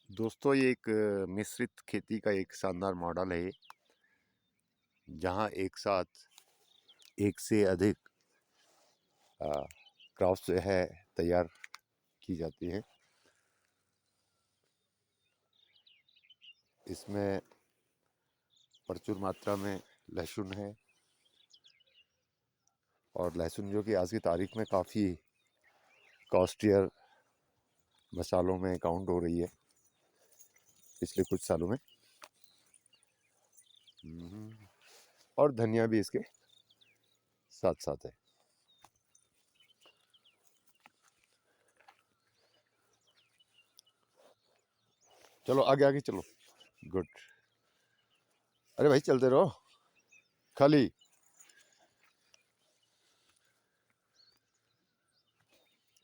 दोस्तों ये एक मिश्रित खेती का एक शानदार मॉडल है, जहां एक साथ एक से अधिक क्रॉप्स जो है तैयार की जाती हैं। इसमें प्रचुर मात्रा में लहसुन है और लहसुन जो कि आज की तारीख में काफ़ी कॉस्टियर मसालों में काउंट हो रही है पिछले कुछ सालों में। और धनिया भी इसके साथ साथ है। चलो आगे आगे चलो। गुड। अरे भाई चलते रहो खाली।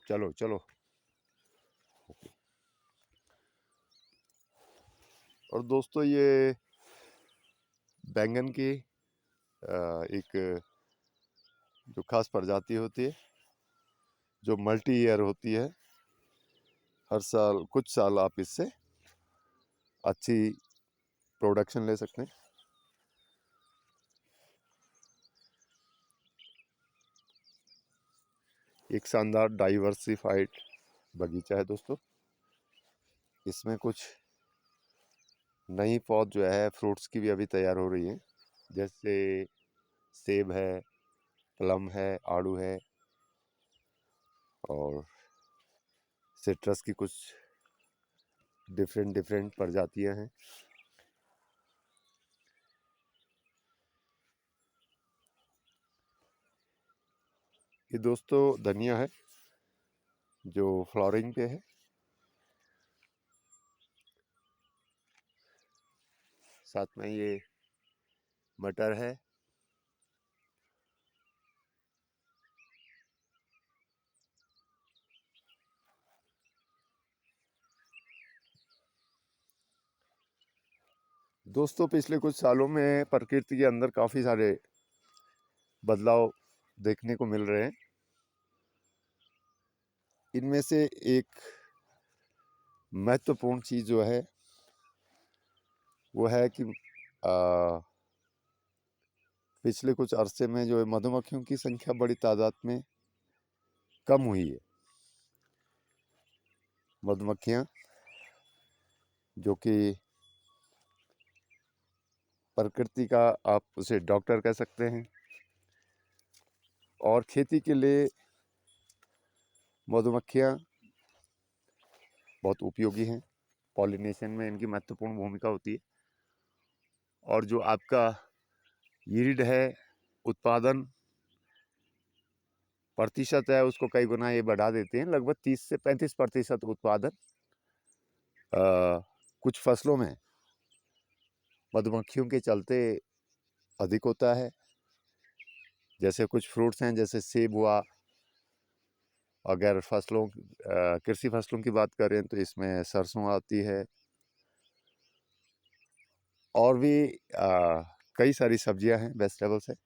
चलो चलो। और दोस्तों ये बैंगन की एक जो खास प्रजाति होती है, जो मल्टी ईयर होती है। हर साल कुछ साल आप इससे अच्छी प्रोडक्शन ले सकते हैं। एक शानदार डाइवर्सिफाइड बगीचा है दोस्तों। इसमें कुछ नई पौध जो है फ्रूट्स की भी अभी तैयार हो रही है, जैसे सेब है, प्लम है, आड़ू है और सिट्रस की कुछ डिफरेंट प्रजातियां हैं। ये दोस्तों धनिया है जो फ्लावरिंग पे है। साथ में ये मटर है। दोस्तों पिछले कुछ सालों में प्रकृति के अंदर काफ़ी सारे बदलाव देखने को मिल रहे हैं। इनमें से एक महत्वपूर्ण चीज़ जो है वो है कि पिछले कुछ अरसे में जो है मधुमक्खियों की संख्या बड़ी तादाद में कम हुई है। मधुमक्खियाँ जो कि प्रकृति का आप उसे डॉक्टर कह सकते हैं, और खेती के लिए मधुमक्खियाँ बहुत उपयोगी हैं। पॉलिनेशन में इनकी महत्वपूर्ण भूमिका होती है और जो आपका यील्ड है, उत्पादन प्रतिशत है, उसको कई गुना ये बढ़ा देते हैं। लगभग 30 से 35% उत्पादन कुछ फसलों में मधुमक्खियों के चलते अधिक होता है। जैसे कुछ फ्रूट्स हैं, जैसे सेब हुआ। अगर फसलों कृषि फसलों की बात करें तो इसमें सरसों आती है और भी कई सारी सब्जियां हैं, वेजिटेबल्स हैं,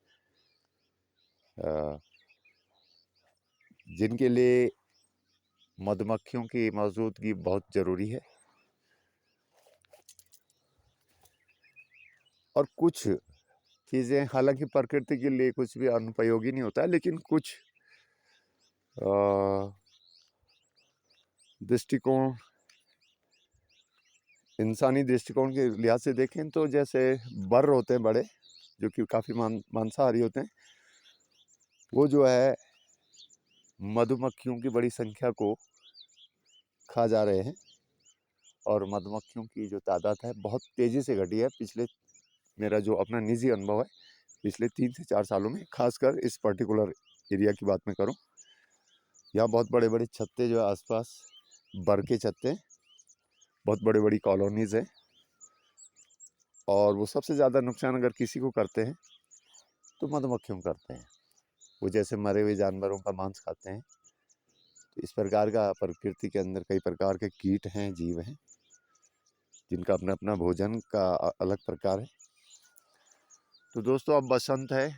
जिनके लिए मधुमक्खियों की मौजूदगी बहुत ज़रूरी है। और कुछ चीज़ें हालांकि प्रकृति के लिए कुछ भी अनुपयोगी नहीं होता है, लेकिन कुछ दृष्टिकोण, इंसानी दृष्टिकोण के लिहाज से देखें तो जैसे बर्र होते हैं बड़े, जो कि काफ़ी मांसाहारी होते हैं, वो जो है मधुमक्खियों की बड़ी संख्या को खा जा रहे हैं और मधुमक्खियों की जो तादाद है बहुत तेज़ी से घटी है। पिछले, मेरा जो अपना निजी अनुभव है, पिछले 3 से 4 सालों में, खासकर इस पर्टिकुलर एरिया की बात मैं करूं, यहाँ बहुत बड़े बड़े छत्ते जो है आसपास, बर के छत्ते, बहुत बड़ी बड़ी कॉलोनीज़ हैं। और वो सबसे ज़्यादा नुकसान अगर किसी को करते हैं तो मधुमक्खियों को करते हैं। वो जैसे मरे हुए जानवरों का मांस खाते हैं, तो इस प्रकार का प्रकृति के अंदर कई प्रकार के कीट हैं, जीव हैं, जिनका अपना अपना भोजन का अलग प्रकार है। तो दोस्तों अब बसंत है।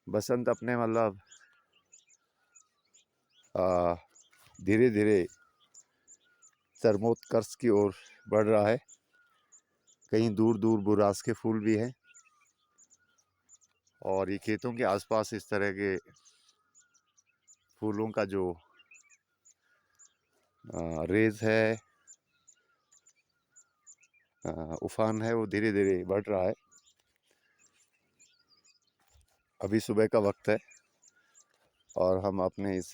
बसंत अपने मतलब धीरे धीरे चरमोत्कर्ष की ओर बढ़ रहा है। कहीं दूर दूर बुरास के फूल भी हैं और ये खेतों के आसपास इस तरह के फूलों का जो रेज है, उफान है, वो धीरे धीरे बढ़ रहा है। अभी सुबह का वक्त है और हम अपने इस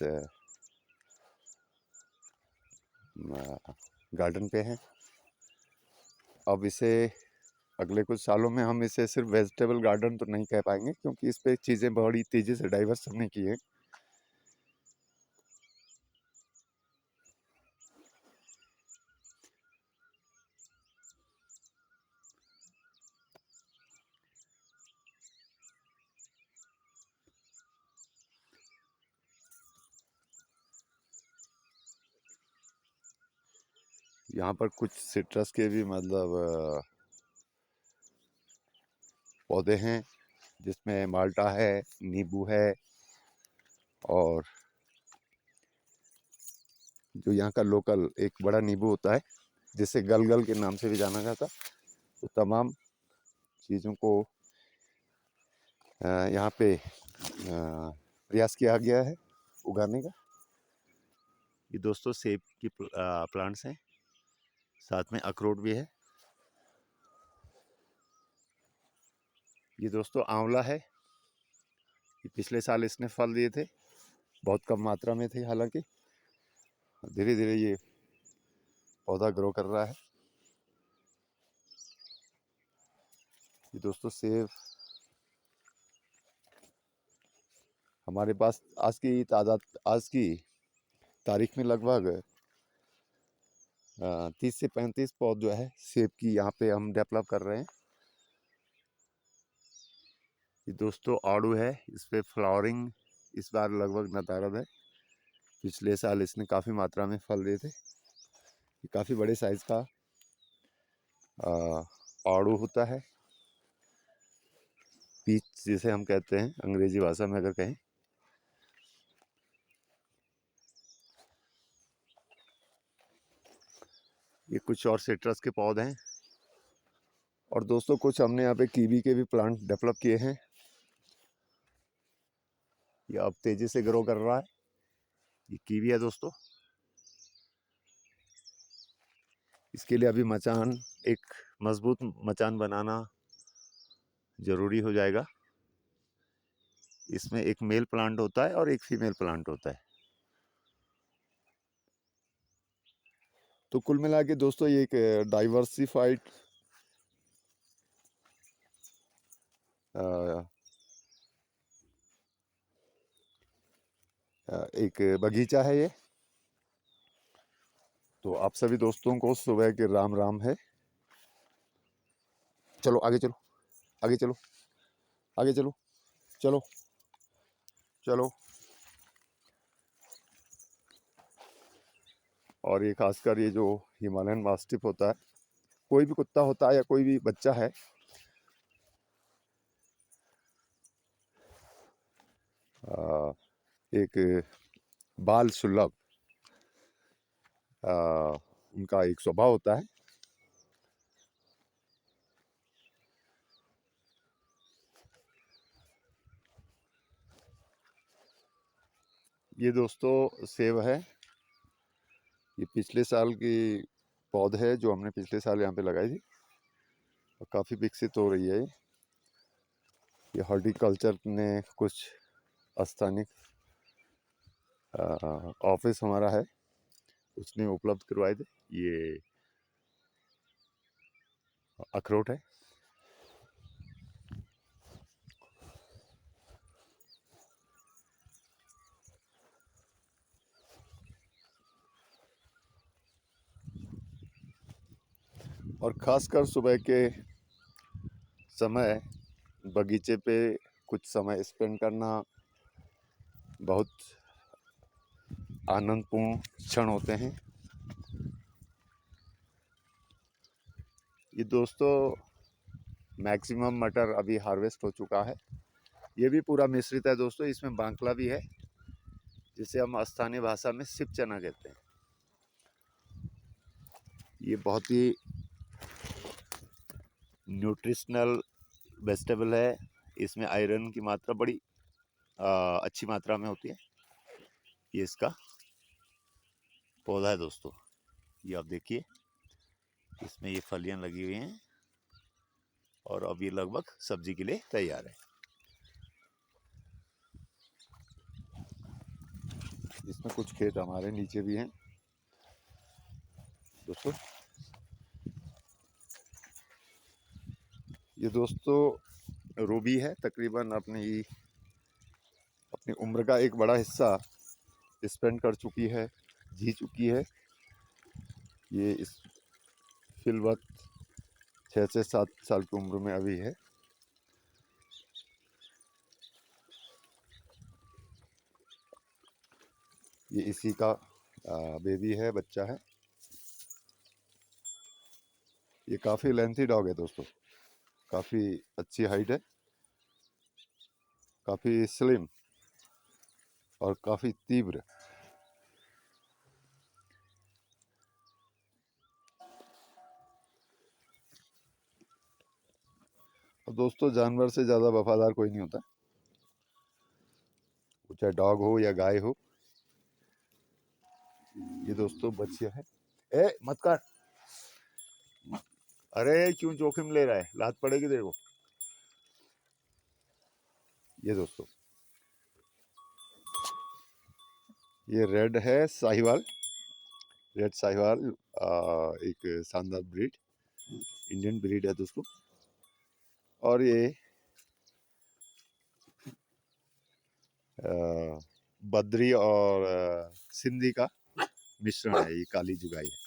गार्डन पे हैं। अब इसे अगले कुछ सालों में हम इसे सिर्फ वेजिटेबल गार्डन तो नहीं कह पाएंगे, क्योंकि इस पे चीज़ें बड़ी तेज़ी से डाइवर्स होने की है। यहाँ पर कुछ सिट्रस के भी मतलब पौधे हैं, जिसमें माल्टा है, नींबू है, और जो यहाँ का लोकल एक बड़ा नींबू होता है जिसे गलगल के नाम से भी जाना जाता, तो तमाम चीज़ों को यहाँ पे प्रयास किया गया है उगाने का। ये दोस्तों सेब की प्लांट्स हैं, साथ में अखरोट भी है। ये दोस्तों आंवला है। ये पिछले साल इसने फल दिए थे, बहुत कम मात्रा में थे हालांकि। धीरे धीरे ये पौधा ग्रो कर रहा है। ये दोस्तों सेब हमारे पास आज की तारीख में लगभग 30 से 35 पौध जो है सेब की यहाँ पे हम डेवलप कर रहे हैं। ये दोस्तों आड़ू है, इस पे फ्लावरिंग इस बार लगभग नदारद है। पिछले साल इसने काफ़ी मात्रा में फल दिए थे। ये काफ़ी बड़े साइज का आड़ू होता है, पीच जिसे हम कहते हैं अंग्रेजी भाषा में अगर कहें। ये कुछ और सिट्रस के पौधे हैं। और दोस्तों कुछ हमने यहाँ पे कीवी के भी प्लांट डेवलप किए हैं। ये अब तेज़ी से ग्रो कर रहा है। ये कीवी है दोस्तों। इसके लिए अभी मचान, एक मजबूत मचान बनाना ज़रूरी हो जाएगा। इसमें एक मेल प्लांट होता है और एक फीमेल प्लांट होता है। तो कुल मिला के दोस्तों ये एक डाइवर्सिफाइड एक बगीचा है ये। तो आप सभी दोस्तों को सुबह के राम राम है। चलो आगे चलो, आगे चलो, आगे चलो, चलो चलो। और ये खासकर ये जो हिमालयन मास्टिफ होता है, कोई भी कुत्ता होता है या कोई भी बच्चा है, एक बाल सुलभ उनका एक स्वभाव होता है। ये दोस्तों सेब है। ये पिछले साल की पौध है जो हमने पिछले साल यहाँ पे लगाई थी और काफ़ी विकसित हो रही है। ये हॉर्टिकल्चर ने कुछ स्थानिक ऑफिस हमारा है, उसने उपलब्ध करवाए थे। ये अखरोट है। और ख़ासकर सुबह के समय बगीचे पे कुछ समय स्पेंड करना बहुत आनंदपूर्ण क्षण होते हैं। ये दोस्तों मैक्सिमम मटर अभी हार्वेस्ट हो चुका है। ये भी पूरा मिश्रित है दोस्तों, इसमें बांकला भी है जिसे हम स्थानीय भाषा में सिप चना कहते हैं। ये बहुत ही न्यूट्रिशनल वेजिटेबल है। इसमें आयरन की मात्रा बड़ी अच्छी मात्रा में होती है। ये इसका पौधा है दोस्तों, ये आप देखिए, इसमें ये फलियां लगी हुई हैं और अब ये लगभग सब्जी के लिए तैयार है। इसमें कुछ खेत हमारे नीचे भी हैं दोस्तों। ये दोस्तों रूबी है, तकरीबन अपनी उम्र का एक बड़ा हिस्सा स्पेंड कर चुकी है, जी चुकी है। ये इस फिल वक्त 6 से 7 साल की उम्र में अभी है। ये इसी का बेबी है, बच्चा है। ये काफ़ी लेंथी डॉग है दोस्तों, काफ़ी अच्छी हाइट है, काफ़ी स्लिम और काफ़ी तीव्र। और दोस्तों जानवर से ज़्यादा वफादार कोई नहीं होता, वो चाहे डॉग हो या गाय हो। ये दोस्तों बच्चियां है। ए मत काट, अरे क्यों जोखिम ले रहा है, लात पड़ेगी तेरे को। ये दोस्तों ये रेड है साहिवाल, रेड साहिवाल एक शानदार ब्रीड, इंडियन ब्रीड है दोस्तों। और ये बद्री और सिंधी का मिश्रण है, ये काली जुगाई है।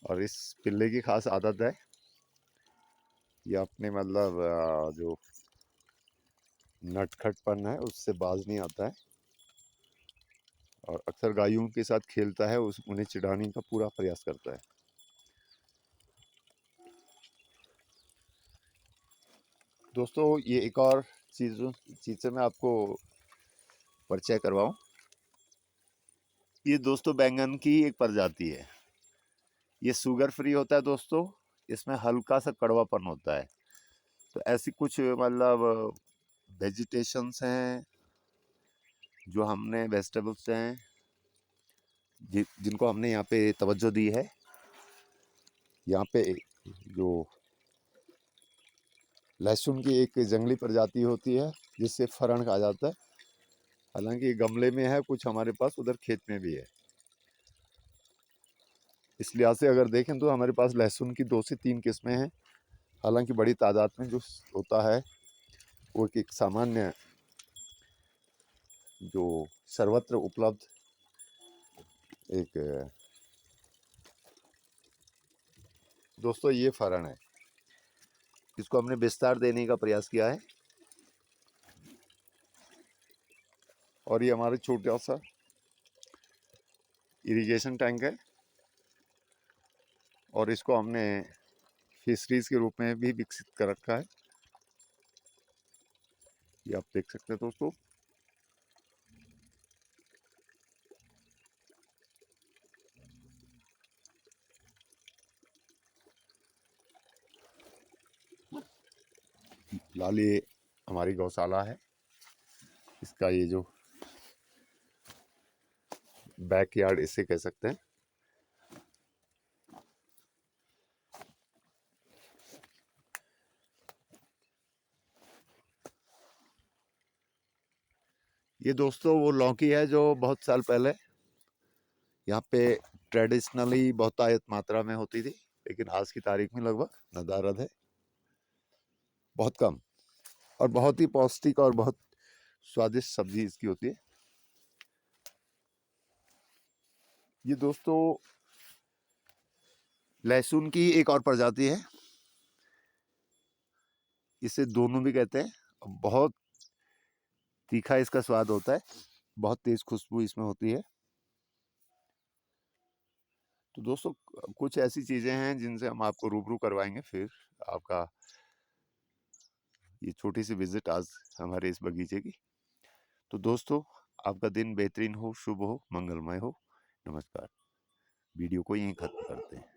और इस पिल्ले की खास आदत है, ये अपने मतलब जो नटखटपन है उससे बाज नहीं आता है और अक्सर गायों के साथ खेलता है, उन्हें चिढ़ाने का पूरा प्रयास करता है। दोस्तों ये एक और चीज़ से मैं आपको परिचय करवाऊं। ये दोस्तों बैंगन की एक प्रजाति है, ये शुगर फ्री होता है दोस्तों, इसमें हल्का सा कड़वापन होता है। तो ऐसी कुछ मतलब वेजिटेशंस हैं जो हमने वेजिटेबल्स हैं जिनको हमने यहाँ पे तवज्जो दी है। यहाँ पे जो लहसुन की एक जंगली प्रजाति होती है जिससे फरण कहा जाता है, हालांकि गमले में है कुछ हमारे पास, उधर खेत में भी है। इस लिहाज से अगर देखें तो हमारे पास लहसुन की 2 से 3 किस्में हैं, हालांकि बड़ी तादाद में जो होता है वो एक सामान्य जो सर्वत्र उपलब्ध एक दोस्तों ये फरण है, इसको हमने विस्तार देने का प्रयास किया है। और ये हमारा छोटा सा इरिगेशन टैंक है और इसको हमने फिशरीज के रूप में भी विकसित कर रखा है, ये आप देख सकते हैं दोस्तों। लाल ये हमारी गौशाला है, इसका ये जो बैकयार्ड इसे कह सकते हैं। ये दोस्तों वो लौकी है जो बहुत साल पहले यहाँ पे ट्रेडिशनली बहुतायत मात्रा में होती थी, लेकिन आज की तारीख में लगभग नदारद है, बहुत कम, और बहुत ही पौष्टिक और बहुत स्वादिष्ट सब्जी इसकी होती है। ये दोस्तों लहसुन की एक और प्रजाति है, इसे दोनों भी कहते हैं। बहुत तीखा इसका स्वाद होता है, बहुत तेज खुशबू इसमें होती है। तो दोस्तों कुछ ऐसी चीज़ें हैं जिनसे हम आपको रूबरू करवाएंगे फिर आपका ये छोटी सी विजिट आज हमारे इस बगीचे की। तो दोस्तों आपका दिन बेहतरीन हो, शुभ हो, मंगलमय हो। नमस्कार। वीडियो को यहीं खत्म करते हैं।